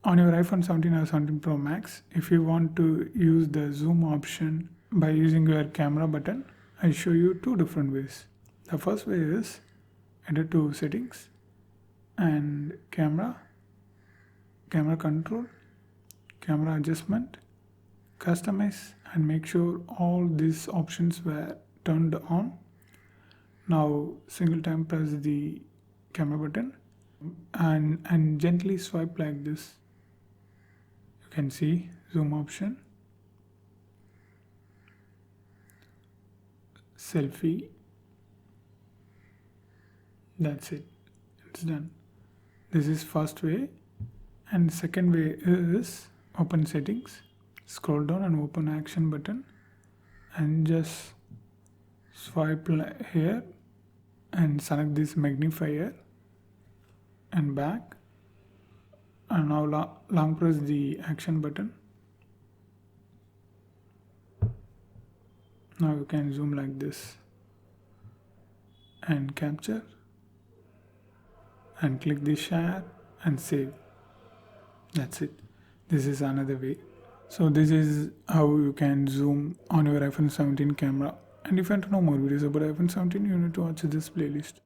On your iPhone 17 or 17 Pro Max, if you want to use the zoom option by using your camera button, I show you two different ways. The first way is enter to settings and camera control, camera adjustment, customize, and make sure all these options were turned on. Now single time press the camera button and gently swipe like this. You can see zoom option, selfie. That's it, it's done. This is first way. And second way is open settings, scroll down and open action button and just swipe here and select this magnifier and back, and now long press the action button. Now you can zoom like this and capture and click the share and save. That's it. This is another way. So this is how you can zoom on your iPhone 17 camera. And if you want to know more videos about iPhone 17, you need to watch this playlist.